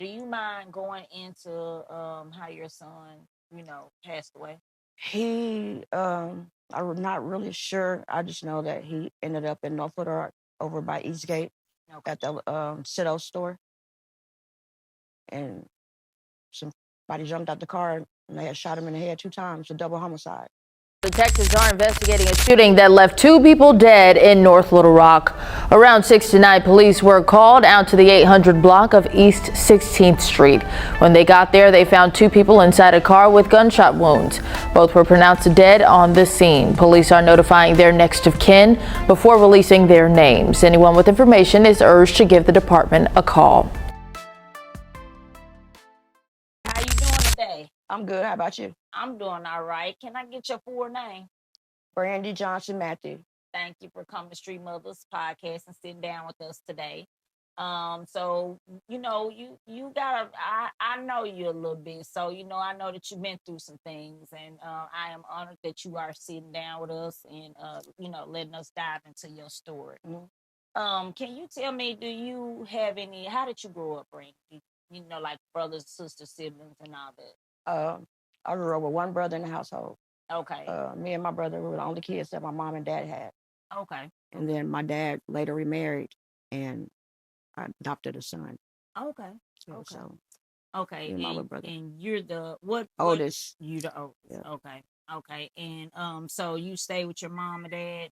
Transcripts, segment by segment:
Do you mind going into how your son, passed away? I'm not really sure. I just know that he ended up in North Little Rock over by Eastgate Okay. at the Cito store, and somebody jumped out the car and they had shot him in the head 2 times, a double homicide. Detectives are investigating a shooting that left 2 people dead in North Little Rock. Around 6 tonight, police were called out to the 800 block of East 16th Street. When they got there, they found 2 people inside a car with gunshot wounds. Both were pronounced dead on the scene. Police are notifying their next of kin before releasing their names. Anyone with information is urged to give the department a call. How you doing today? I'm good. How about you? I'm doing all right. Can I get your full name? Brandy Johnson Matthew. Thank you for coming to Street Mothers Podcast and sitting down with us today. So you gotta. I know you a little bit, so I know that you've been through some things, and I am honored that you are sitting down with us and letting us dive into your story. Can you tell me, do you have any? How did you grow up, Brandy? Like brothers, sisters, siblings, and all that. I grew up with one brother in the household. Okay. Me and my brother were the only kids that my mom and dad had. Okay. And then my dad later remarried, and I adopted a son. Okay. Okay. So okay. my little brother. And you're the what? Oldest. You the oldest. Yeah. Okay. Okay. And so you stay with your mom and dad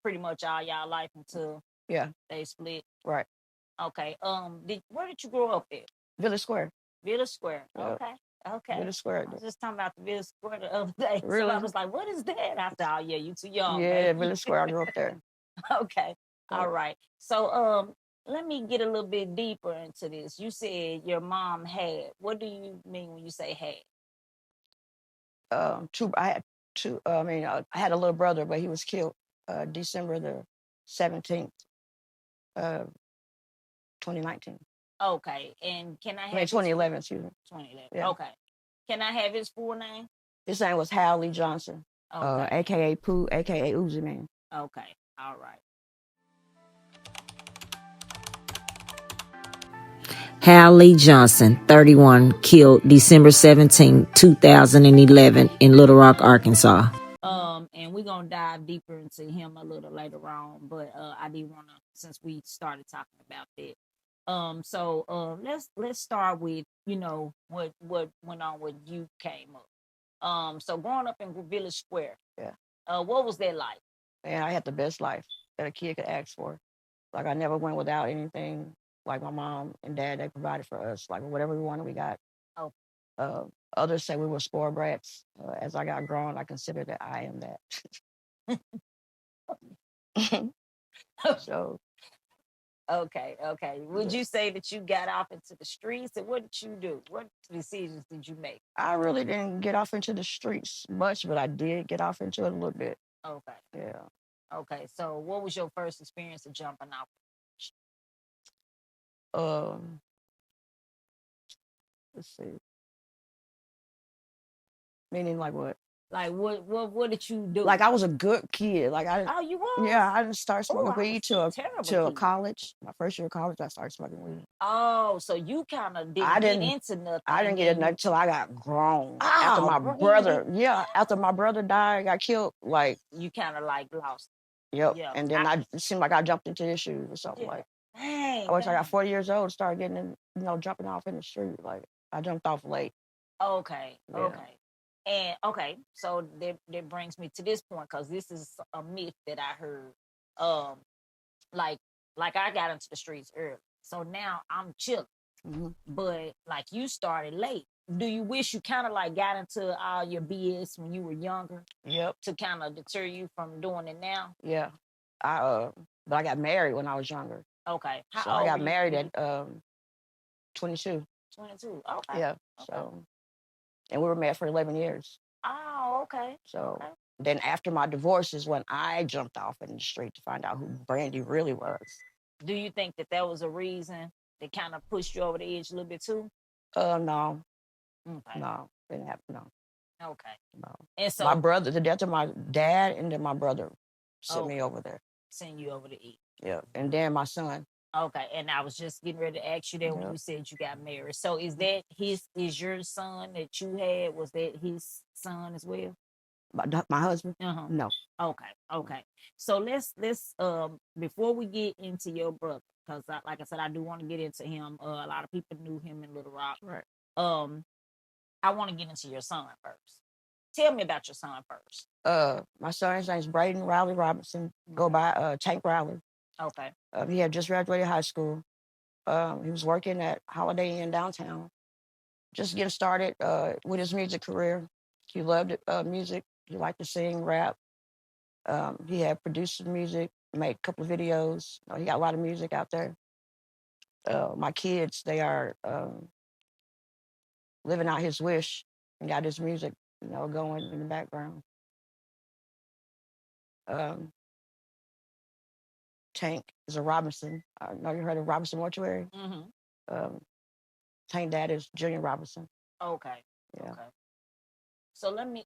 pretty much all y'all life until they split. Right. Okay. Where did you grow up at? Village Square. Village Square. Okay. Okay. Village Square. I was just talking about the Village Square the other day. Really? So I was like, what is that? After all, yeah, you too young. Yeah, Village Square. I grew up there. Okay. All right. So let me get a little bit deeper into this. You said your mom had. What do you mean when you say had? I had two. I had a little brother, but he was killed December the 17th, 2019. Okay. And can I have 2011, excuse me. 2011. Yeah. Okay. Can I have his full name? His name was Hal Lee Johnson, aka Pooh, aka Uzi Man. Okay. All right. Hal Lee Johnson, 31, killed December 17, 2011 in Little Rock, Arkansas. And we're gonna dive deeper into him a little later on, but I did wanna, since we started talking about that. So let's start with what went on when you came up. So growing up in Village Square, what was that like? Man, I had the best life that a kid could ask for. Like, I never went without anything. Like, my mom and dad, they provided for us. Like, whatever we wanted, we got. Oh. Others say we were spoiled brats. As I got grown, I consider that I am that. So. Okay. Would you say that you got off into the streets, and what did you do? What decisions did you make? I really didn't get off into the streets much, but I did get off into it a little bit. Okay. Yeah. Okay. So what was your first experience of jumping off? Let's see. Meaning like what? Like what did you do? Like, I was a good kid. Like, oh, you was? Yeah, I didn't start smoking weed till till college. My first year of college, I started smoking weed. Oh, so you kind of didn't get into nothing. I didn't get into nothing until I got grown. Oh, after my brother, after my brother died, got killed. Like, you kind of like lost. Yep. Yeah. And then it seemed like I jumped into issues or something. Like, dang, I I got 40 years old, started getting in, jumping off in the street. Like, I jumped off late. Okay. Yeah. Okay. And so that brings me to this point, because this is a myth that I heard. Like I got into the streets early, so now I'm chilling. Mm-hmm. But like, you started late. Do you wish you kind of like got into all your BS when you were younger? Yep. To kind of deter you from doing it now? Yeah. But I got married when I was younger. Okay. So I got married at 22. 22. Okay. Yeah. Okay. So, and we were married for 11 years. Oh, okay. So then after my divorce is when I jumped off in the street to find out who Brandy really was. Do you think that was a reason that kind of pushed you over the edge a little bit too? No. Okay. No, didn't happen. No. Okay. No. And so my brother, the death of my dad, and then my brother sent me over there. Send you over to eat. Yeah. And then my son, Okay, and I was just getting ready to ask you that when Yep. you said you got married. So is that is your son that you had? Was that his son as well? My husband? Uh-huh. No. Okay, okay. So let's before we get into your brother, because like I said, I do want to get into him. A lot of people knew him in Little Rock. Right. I want to get into your son first. Tell me about your son first. My son's name is Braden Riley Robinson. Go by Tank Riley. Okay. He had just graduated high school. He was working at Holiday Inn downtown, just getting started with his music career. He loved music. He liked to sing, rap. He had produced some music, made a couple of videos. He got a lot of music out there. My kids, they are living out his wish and got his music, going in the background. Tank is a Robinson. I know you heard of Robinson Mortuary. Mm-hmm. Tank dad is Junior Robinson. Okay. Yeah. Okay. So let me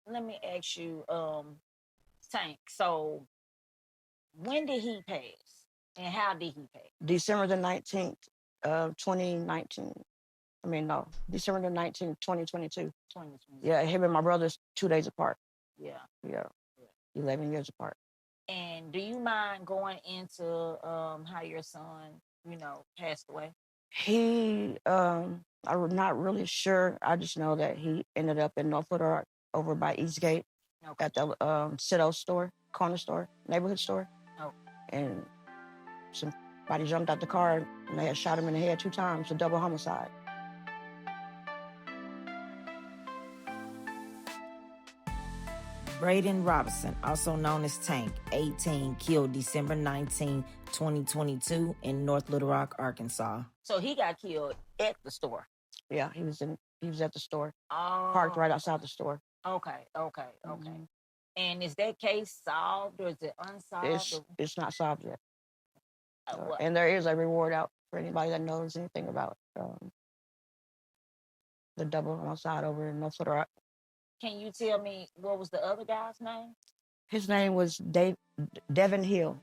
ask you, Tank. So when did he pass, and how did he pass? December the 19th, 2019. I mean, no, December the 19th, 2022. 2020. Yeah, him and my brother's 2 days apart. Yeah. Yeah. 11 years apart. And do you mind going into how your son, passed away? He, I'm not really sure. I just know that he ended up in North Little Rock over by Eastgate at the Cito store, corner store, neighborhood store. Oh. And somebody jumped out the car and they had shot him in the head 2 times, a double homicide. Braden Robinson, also known as Tank, 18, killed December 19, 2022 in North Little Rock, Arkansas. So he got killed at the store. Yeah, he was at the store, Oh. parked right outside the store. Okay. Mm-hmm. And is that case solved or is it unsolved? It's not solved yet. What? And there is a reward out for anybody that knows anything about the double homicide over in North Little Rock. Can you tell me what was the other guy's name? His name was Devin Hill.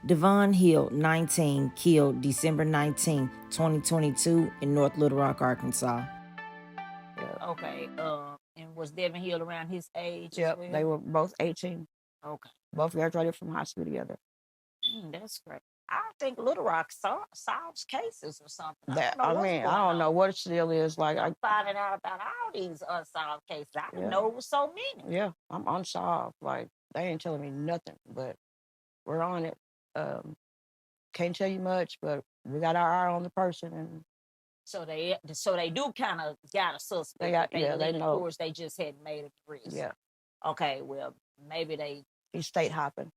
Devon Hill, 19, killed December 19, 2022 in North Little Rock, Arkansas. Yeah. Okay. And was Devin Hill around his age? Yep, as well? they were both 18. Okay. Both graduated from high school together. That's great. I don't think Little Rock solves cases or something. I don't know what it still is. Like I'm finding out about all these unsolved cases. I didn't know it was so many. Yeah, I'm unsolved. Like they ain't telling me nothing, but we're on it. Can't tell you much, but we got our eye on the person, and so they do kind of got a suspect. They know. Of course, they just hadn't made a risk. Yeah. Okay. Well, maybe he's state hopping.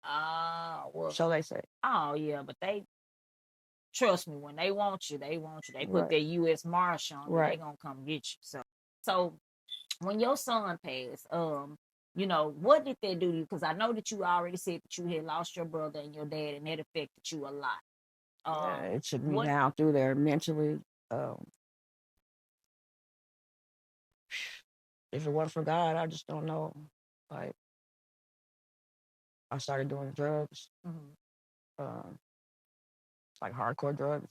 Well, so they say. Oh yeah, but they trust me, when they want you, they want you. They put Right. their U.S. Marshal on you, Right. they gonna come get you. So when your son passed, what did they do to you? Because I know that you already said that you had lost your brother and your dad, and that affected you a lot. It took me down through there mentally. If it wasn't for God, I just don't know. Like, I started doing drugs, like hardcore drugs.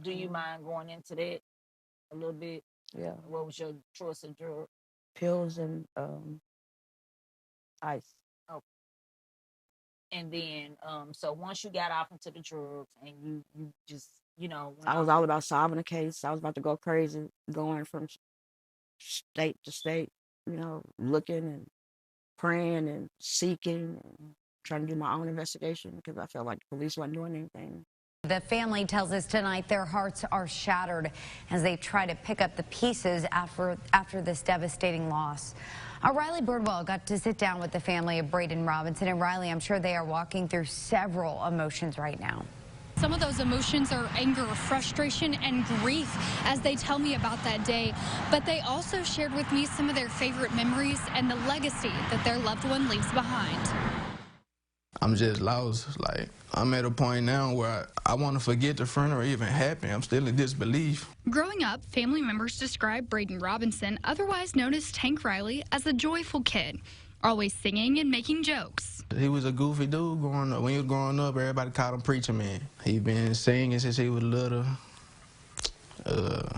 Do you mind going into that a little bit? Yeah. What was your choice of drug? Pills and ice. Oh. And then, so once you got off into the drugs and you just, I was all about solving a case. I was about to go crazy, going from state to state, looking and praying and seeking and trying to do my own investigation because I felt like the police wasn't doing anything. The family tells us tonight their hearts are shattered as they try to pick up the pieces after this devastating loss. Riley Birdwell got to sit down with the family of Braden Robinson. And Riley, I'm sure they are walking through several emotions right now. Some of those emotions are anger, frustration, and grief as they tell me about that day. But they also shared with me some of their favorite memories and the legacy that their loved one leaves behind. I'm just lost. Like, I'm at a point now where I want to forget the funeral even happened. I'm still in disbelief. Growing up, family members describe Braden Robinson, otherwise known as Tank Riley, as a joyful kid, always singing and making jokes. He was a goofy dude growing up. When he was growing up, everybody called him Preacher Man. He been singing since he was little. That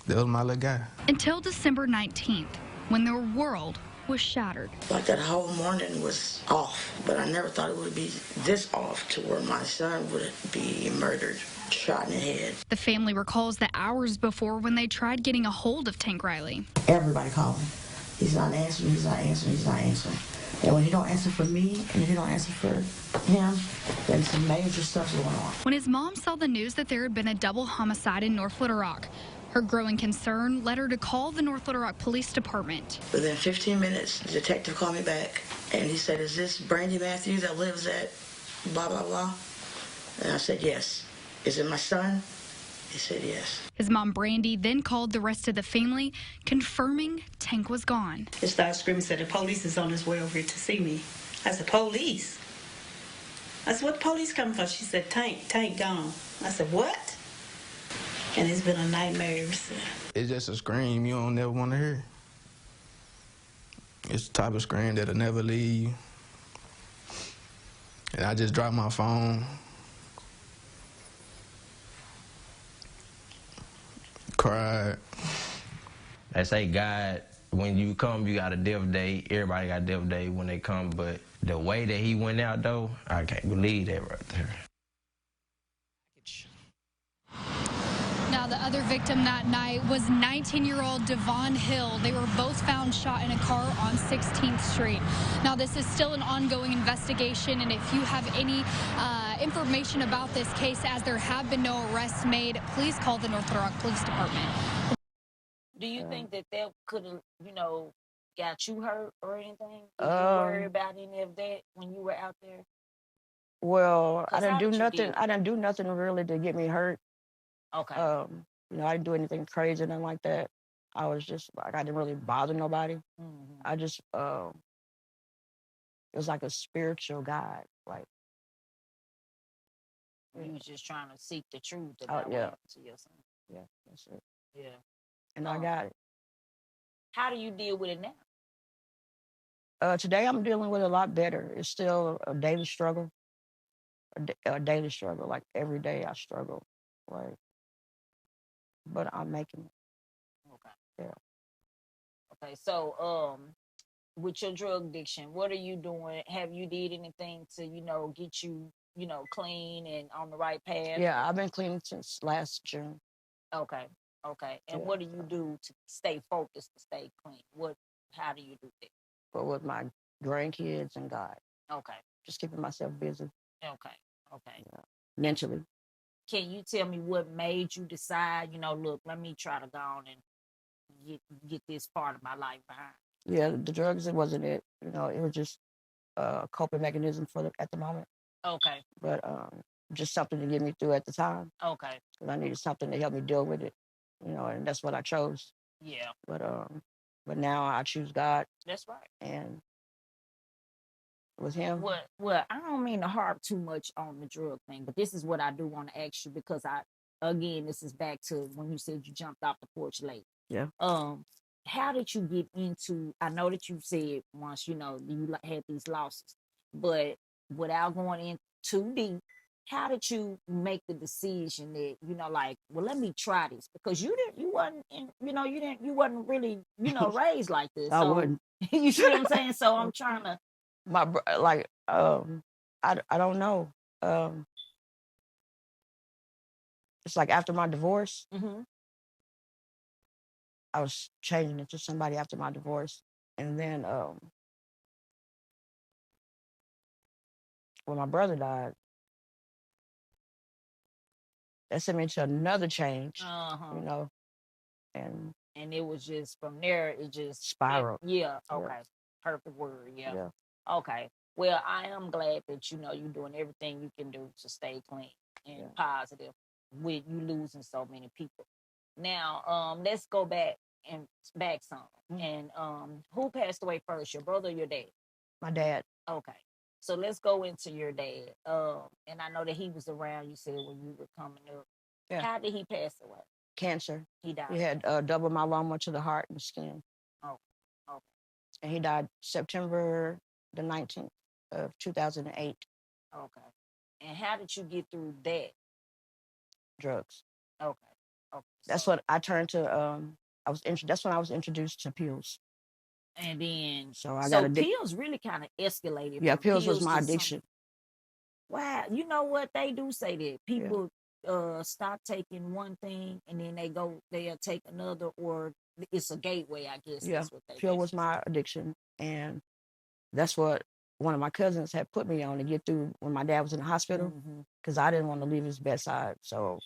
was my little guy. Until December 19th, when their world was shattered. Like that whole morning was off, but I never thought it would be this off to where my son would be murdered, shot in the head. The family recalls the hours before when they tried getting a hold of Tank Riley. Everybody called him. He's not answering, he's not answering, he's not answering. And when he don't answer for me, and he don't answer for him, then some major stuff's going on. When his mom saw the news that there had been a double homicide in North Little Rock, her growing concern led her to call the North Little Rock Police Department. Within 15 minutes, the detective called me back, and he said, "Is this Brandy Matthews that lives at blah, blah, blah?" And I said, "Yes." "Is it my son?" He said, "Yes." His mom, Brandy, then called the rest of the family, confirming Tank was gone. He started screaming, said, "The police is on his way over here to see me." I said, "Police?" I said, "What the police coming for?" She said, Tank gone." I said, "What?" And it's been a nightmare ever since. It's just a scream you don't never want to hear. It's the type of scream that'll never leave you. And I just dropped my phone. Cried. They say God, when you come, you got a death day. Everybody got a death day when they come, but the way that he went out, though, I can't believe that right there. Now, the other victim that night was 19-year-old Devon Hill. They were both found shot in a car on 16th Street. Now, this is still an ongoing investigation, and if you have any information about this case, as there have been no arrests made, please call the North Little Rock Police Department. Do you think that could have, got you hurt or anything? Did you worry about any of that when you were out there? Well, I didn't do nothing. I didn't do nothing really to get me hurt. Okay. I didn't do anything crazy, nothing like that. I was just like, I didn't really bother nobody. Mm-hmm. I just, it was like a spiritual guide. Like, you was just trying to seek the truth about what happened to your son. Yeah, that's it. Yeah. And I got it. How do you deal with it now? Today I'm dealing with it a lot better. It's still a daily struggle. A daily struggle. Like every day I struggle. Like, but I'm making it. Okay. Yeah. Okay. So, with your drug addiction, what are you doing? Have you did anything to, get you, clean and on the right path? Yeah, I've been clean since last June. Okay. Okay. And what do you do to stay focused, to stay clean? How do you do that? But with my grandkids and God. Okay. Just keeping myself busy. Okay. Okay. Yeah. Mentally. Can you tell me what made you decide, look, let me try to go on and get this part of my life behind? Yeah, the drugs, it wasn't it. It was just a coping mechanism at the moment. Okay. But just something to get me through at the time. Okay. Because I needed something to help me deal with it, and that's what I chose. Yeah. But now I choose God. That's right. And with him. Well, I don't mean to harp too much on the drug thing, but this is what I do want to ask you, because this is back to when you said you jumped off the porch late. Yeah. How did you get into, I know that you said once, you had these losses, but without going in too deep, how did you make the decision that, well, let me try this? Because you wasn't really, raised like this. I wouldn't. You see what I'm saying? So I'm trying to. I don't know. It's like after my divorce, I was changing into somebody after my divorce. And then when my brother died, that sent me into another change, and it was just from there, it just spiraled. Yeah. Okay. Perfect word. Yeah. Okay. Well, I am glad that you're doing everything you can do to stay clean and positive with you losing so many people. Now, let's go back some. And who passed away first, your brother or your dad? My dad. Okay. So let's go into your dad. And I know that he was around, you said, when you were coming up. Yeah. How did he pass away? Cancer. He died. He had double myeloma to the heart and skin. Oh, okay. And he died September the 19th of 2008. Okay. And how did you get through that? Drugs. Okay. Okay. That's so- what I turned to. That's when I was introduced to pills. And then, So I got so addicted. pills really kind of escalated. Yeah, from pills was my to something. addiction. Wow, you know what, they do say that people stop taking one thing and then they'll take another, or it's a gateway, I guess. Yeah, That's what they pill was basically my addiction, and that's what one of my cousins had put me on to get through when my dad was in the hospital, Mhm. because I didn't want to leave his bedside. So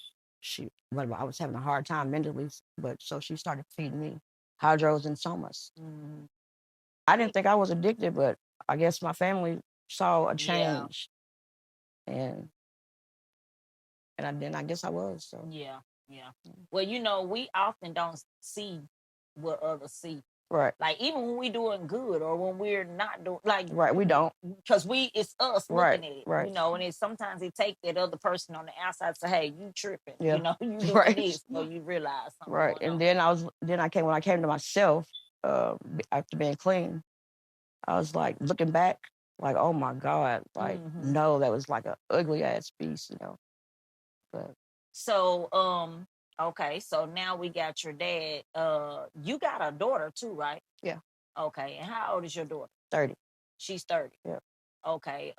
I was having a hard time mentally, but so she started feeding me hydros and somas. Mhm. I didn't think I was addicted, but I guess my family saw a Yeah. change, and then I guess I was. So Yeah, yeah. Well, you know, we often don't see what others see. right, Like even when we doing good or when we're not doing, like, right, we don't. because it's us Right, looking at it, right. you know, and sometimes it take that other person on the outside to say, hey, you tripping, Yeah. you know, you doing Right. this, so you realize something Right, going and on. then when I came to myself, after being clean, I was like looking back, like, oh my God, like Mhm. no, that was like a ugly ass piece, you know. But So, okay, so now we got your dad. You got a daughter too, right? yeah, Okay, and how old is your daughter? 30. She's 30. Yeah, Okay.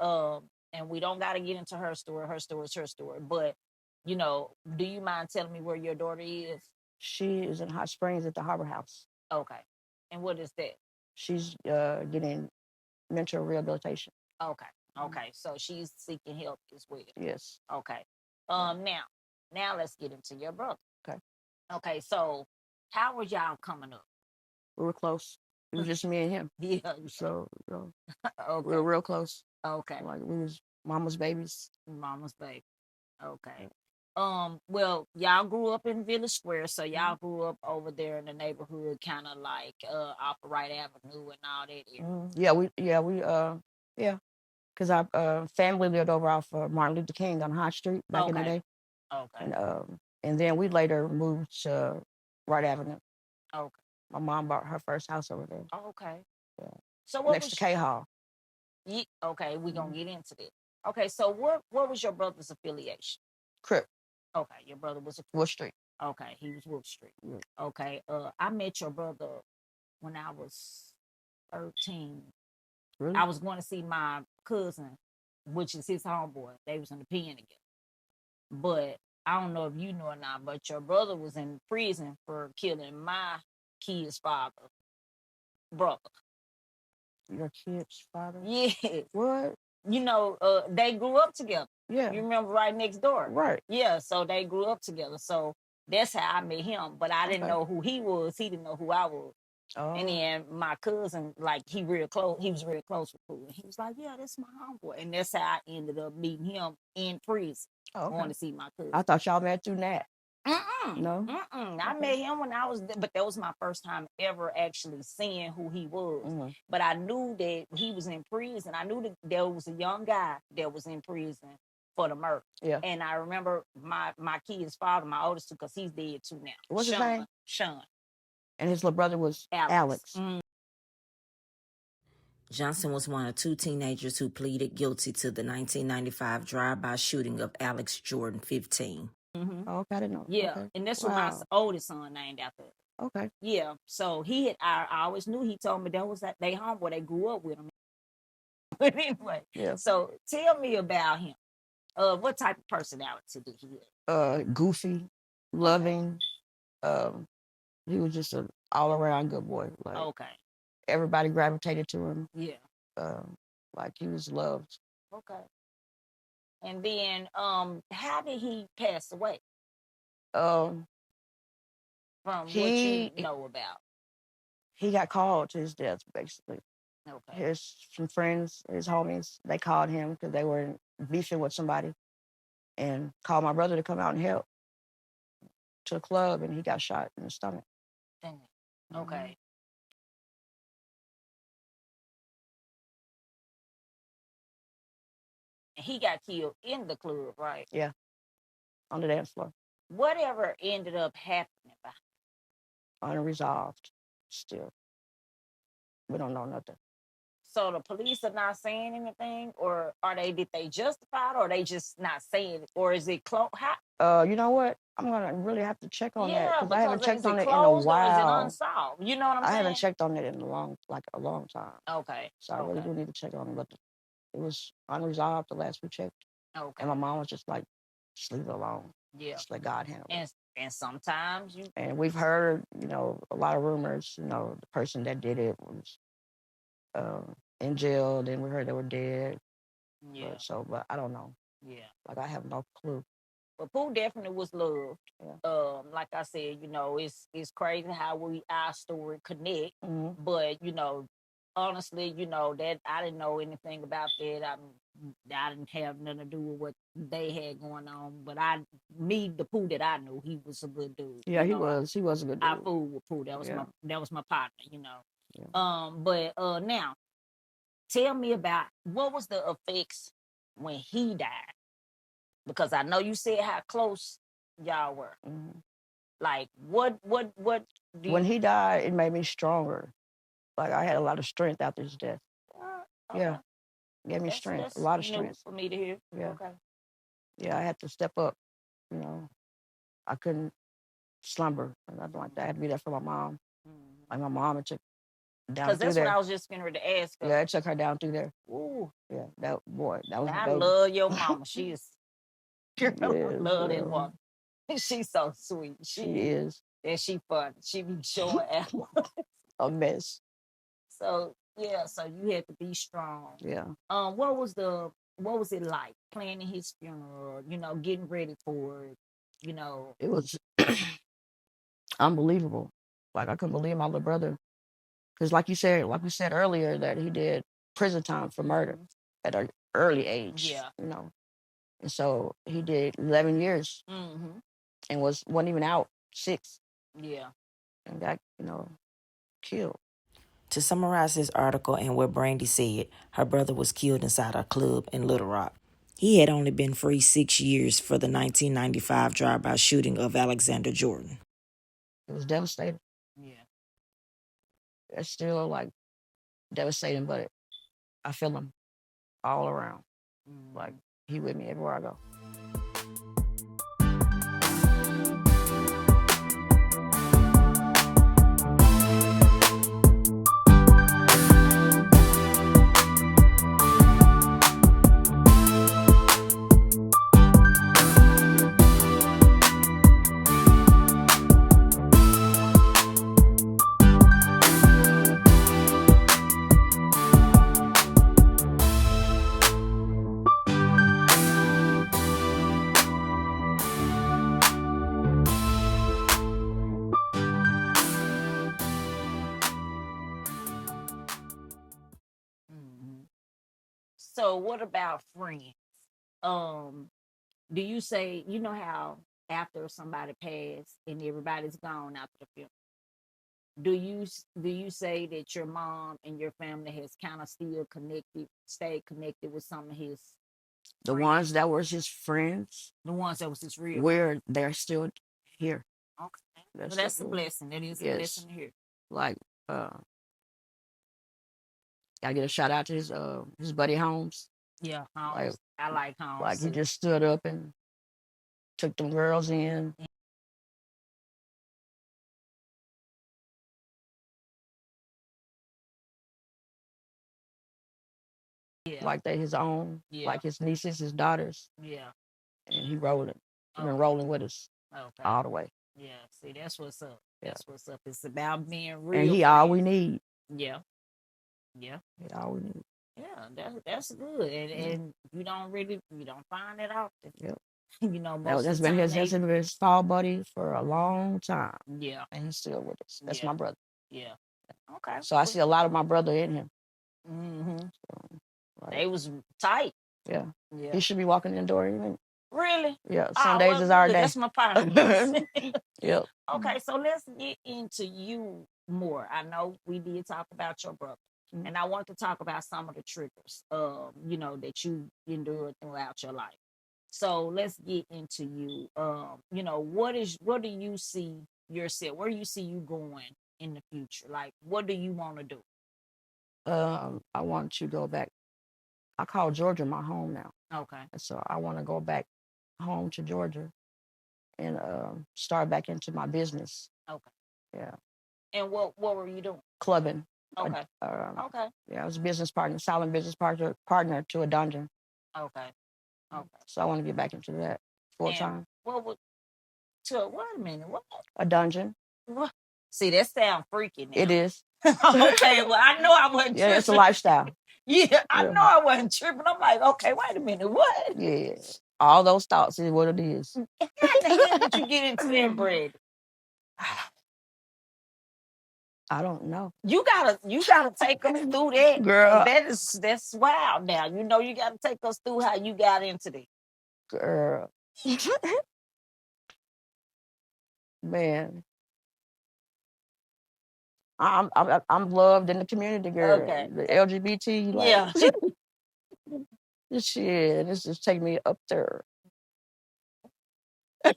And we don't got to get into her story. Her story is her story. But, you know, do you mind telling me where your daughter is? she is in Hot Springs at the Harbor House. Okay. And what is that? She's getting mental rehabilitation. Okay. Okay. So she's seeking help as well. Yes. Okay. Now let's get into your brother. Okay. Okay. So how were y'all coming up? We were close. It was just me and him. Yeah. So you know, Okay. we were real close. Okay. Like we was mama's babies. Mama's baby. Okay. Well, y'all grew up in Village Square, so y'all grew up over there in the neighborhood, kind of like off of Wright Avenue and all that area. Yeah, because our family lived over off Martin Luther King on High Street back in the Okay. day, Okay. and then we later moved to Wright Avenue. Okay. My mom bought her first house over there. Okay. Yeah. So what Next was to K Hall. okay, we're gonna get into that. Okay, so what was your brother's affiliation? Crip. Okay, your brother was a Wood Street. okay, he was Wolf Street. Yeah. Okay. I met your brother when I was 13. Really? I was going to see my cousin, which is his homeboy. They was in the pen together. But I don't know if you know or not, but your brother was in prison for killing my kid's father, brother. Your kid's father? Yeah. What? You know, they grew up together. Yeah. You remember right next door. Right. Yeah, so they grew up together. So that's how I met him. But I didn't Okay. know who he was. He didn't know who I was. Oh. And then my cousin, like he was real close with Pooh. And he was like, yeah, that's my homeboy. And that's how I ended up meeting him in prison. Oh, okay. Going to see my cousin. I thought y'all met through that. No. I Okay. met him when I was, but that was my first time ever actually seeing who he was. But I knew that he was in prison. I knew that there was a young guy that was in prison for the murder. Yeah. And I remember my kid's father, my oldest, because he's dead too now. What's his name? Sean. And his little brother was Alex. Johnson was one of two teenagers who pleaded guilty to the 1995 drive-by shooting of Alex Jordan, 15. Oh, okay, I didn't know. Yeah, Okay. and that's what my oldest son named after. Okay. Yeah, so I always knew. He told me that was that they homeboy. They grew up with him. But anyway, Yeah. So tell me about him. What type of personality did he have? Goofy, loving. He was just an all-around good boy. Like Okay. everybody gravitated to him. Yeah. Like he was loved. Okay. And then, how did he pass away? From what you know about. He got called to his death, basically. Okay. Some friends, his homies, they called him because they were beefing with somebody, and called my brother to come out and help to the club, and he got shot in the stomach. Dang. Okay. And he got killed in the club, right? Yeah, on the dance floor. Whatever ended up happening behind? Unresolved, still. We don't know nothing. So the police are not saying anything, or did they justify it, or they just not saying it, or is it close? You know what? I'm gonna really have to check on that Yeah, because I haven't because checked is it on it in a closed or is it while. unsolved? You know what I'm I saying? haven't checked on it in a long time. Okay. So I really do need to check on it, but it was unresolved the last we checked. Okay. And my mom was just like, just leave it alone. Yeah. Just let God handle it. And sometimes And we've heard, a lot of rumors. The person that did it was in jail. Then we heard they were dead. Yeah. But I don't know. Yeah. Like I have no clue. But Pooh definitely was loved. Yeah. Like I said, it's crazy how our story connect. Mm-hmm. But honestly, that I didn't know anything about that. I didn't have nothing to do with what they had going on. But the Pooh that I knew, he was a good dude. Yeah, he was. He was a good dude. I fooled with Pooh. That was my partner. Yeah. But now tell me about what was the effects when he died. Because I know you said how close y'all were. Mm-hmm. Like, what when he died, it made me stronger. Like, I had a lot of strength after his death. Okay. Yeah. Gave me strength, a lot of strength. For me to hear. Yeah. Okay. Yeah, I had to step up, I couldn't slumber or nothing like that. I had to be there for my mom. Like, my mom, it took down through there. Because that's what I was just getting ready to ask her. Yeah, it took her down through there. Ooh. Yeah, that was I love your mama. She is... Yes, love that woman. She's so sweet. She is. And she fun. She be showing out. A mess. So you had to be strong. Yeah. What was it like planning his funeral? Getting ready for it. It was unbelievable. Like I couldn't believe my little brother, because like we said earlier, that he did prison time for murder at an early age. Yeah. And so he did 11 years and wasn't even out 6. Yeah. And got killed. To summarize this article and what Brandy said, her brother was killed inside a club in Little Rock. He had only been free 6 years for the 1995 drive-by shooting of Alexander Jordan. It was devastating. Yeah. It's still like devastating, but I feel him all around. Like he with me everywhere I go. So what about friends? Do you say, how after somebody passed and everybody's gone after the funeral, do you say that your mom and your family has kind of stayed connected with some of his the friends? ones that were his friends, the ones that was his real where they're still here. Okay. That's a blessing. That is a blessing to hear. Like gotta get a shout out to his buddy Holmes. Yeah, Holmes. I like Holmes. Like he just stood up and took them girls in. Yeah. Like they his own. Yeah. Like his nieces, his daughters. Yeah. And he rolling. He been rolling with us all the way. Yeah. See, that's what's up. Yeah. That's what's up. It's about being real. And he all we need. Yeah. Yeah. He all we need. Yeah, that's good. And you don't find it often. Yep. Most that's of been the time his fall buddy for a long time. Yeah. And he's still with us. That's my brother. Yeah. Okay. So I see a lot of my brother in him. So, they was tight. Yeah. Yeah. He should be walking in the door even. Really? Yeah. Sundays is our day. That's my partner. Yep. Okay, so let's get into you more. I know we did talk about your brother. And I want to talk about some of the triggers, that you endured throughout your life. So let's get into you. What do you see yourself? Where do you see you going in the future? Like, what do you want to do? I want to go back. I call Georgia my home now. Okay. So I want to go back home to Georgia and start back into my business. Okay. Yeah. And what were you doing? Clubbing. Okay. Okay. Yeah, I was a business partner, silent business partner to a dungeon. Okay. Okay. So I want to get back into that full time. Wait a minute. What? A dungeon. What? See, that sounds freaky now. It is. Okay, well, I know I wasn't tripping. Yeah, it's a lifestyle. Yeah, I know I wasn't tripping. I'm like, okay, wait a minute, what? Yeah. All those thoughts is what it is. How the hell did you get into that, Brandy? I don't know. You gotta take us through that, girl. That's wild. Now you know you gotta take us through how you got into this, girl. Man, I'm loved in the community, girl. Okay. The LGBT, like, yeah. This shit, this just take me up there. Okay,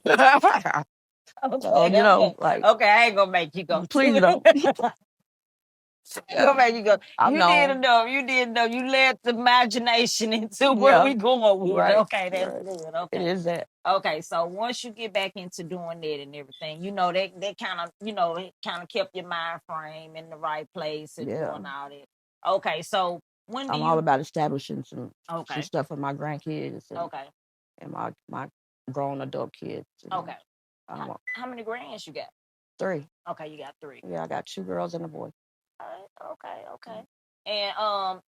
so, you know, like, okay, I ain't gonna make you go. Please don't. Go make you go. You didn't know. You let the imagination into where we going with. Right. Okay, that's good. Okay. It is that. Okay, so once you get back into doing that and everything, you know, that kind of, you know, it kind of kept your mind frame in the right place and doing all that. Okay, so when do I'm all about establishing some stuff for my grandkids and my grown adult kids. Okay. How many grands you got? 3. Okay, you got 3. Yeah, I got 2 girls and a boy. Okay. And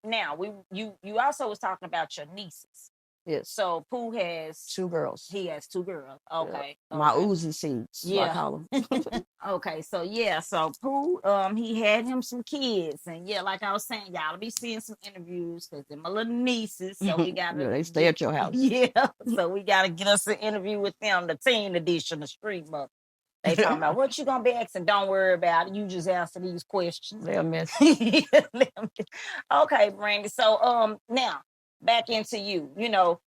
now you also was talking about your nieces. Yes. So Pooh has 2 girls. He has 2 girls. Okay. Yeah. My Uzi seeds. I call them. Okay. So Pooh, he had him some kids, and like I was saying, y'all be seeing some interviews because they're my little nieces. So we gotta. They stay at your house. Yeah. So we gotta get us an interview with them, the teen edition of Street Mother. They talking about what you gonna be asking. Don't worry about it. You just answer these questions. They'll miss. Okay, Brandy. So now back into you. You know,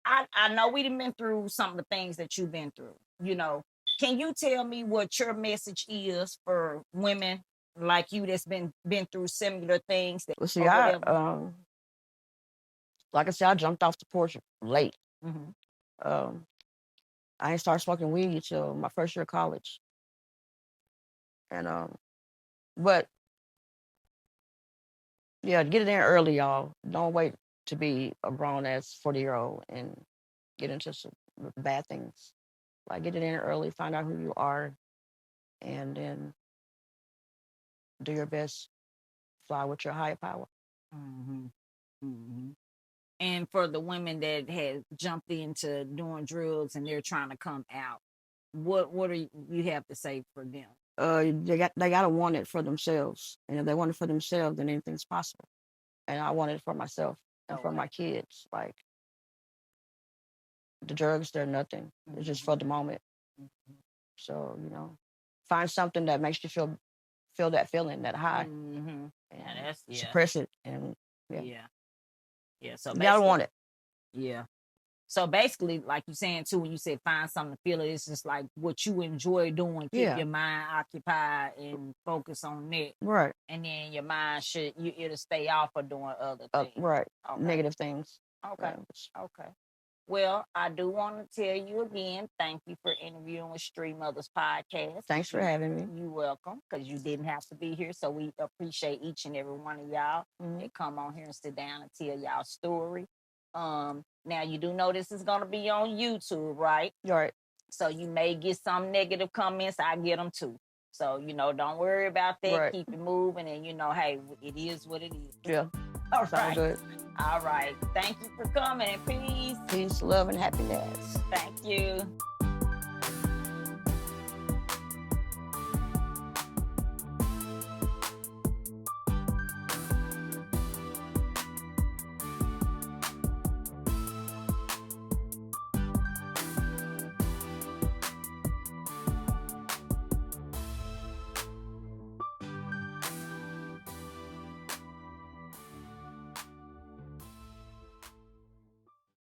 I know we've been through some of the things that you've been through. You know, can you tell me what your message is for women like you that's been through similar things? Well, see, like I said, I jumped off the porch late. Mm-hmm. I didn't start smoking weed until my first year of college. And but yeah, get it in early, y'all. Don't wait to be a grown ass 40-year-old and get into some bad things. Like, get it in early, find out who you are, and then do your best. Fly with your higher power. Mm-hmm. Mm-hmm. And for the women that have jumped into doing drugs and they're trying to come out, what do you have to say for them? They gotta want it for themselves, and if they want it for themselves, then anything's possible. And I want it for myself and for my kids. Like, the drugs, they're nothing. Mm-hmm. It's just for the moment. Mm-hmm. So, you know, find something that makes you feel that feeling, that high, and suppress it, and so you gotta want it. Yeah. So basically, like you're saying too, when you said find something to feel it, it's just like what you enjoy doing, keep your mind occupied and focus on that. Right. And then your mind it'll stay off of doing other things. Right. Okay. Negative things. Okay. Okay. Well, I do want to tell you again, thank you for interviewing with Street Mothers Podcast. Thanks for having me. You're welcome, because you didn't have to be here. So we appreciate each and every one of y'all that come on here and sit down and tell y'all story. Now you do know this is going to be on YouTube, right? Right. So you may get some negative comments. I get them too. So, you know, don't worry about that. Right. Keep it moving, and, you know, hey, it is what it is. Yeah. All Sounds right. good. All right. Thank you for coming, and peace. Peace, love, and happiness. Thank you.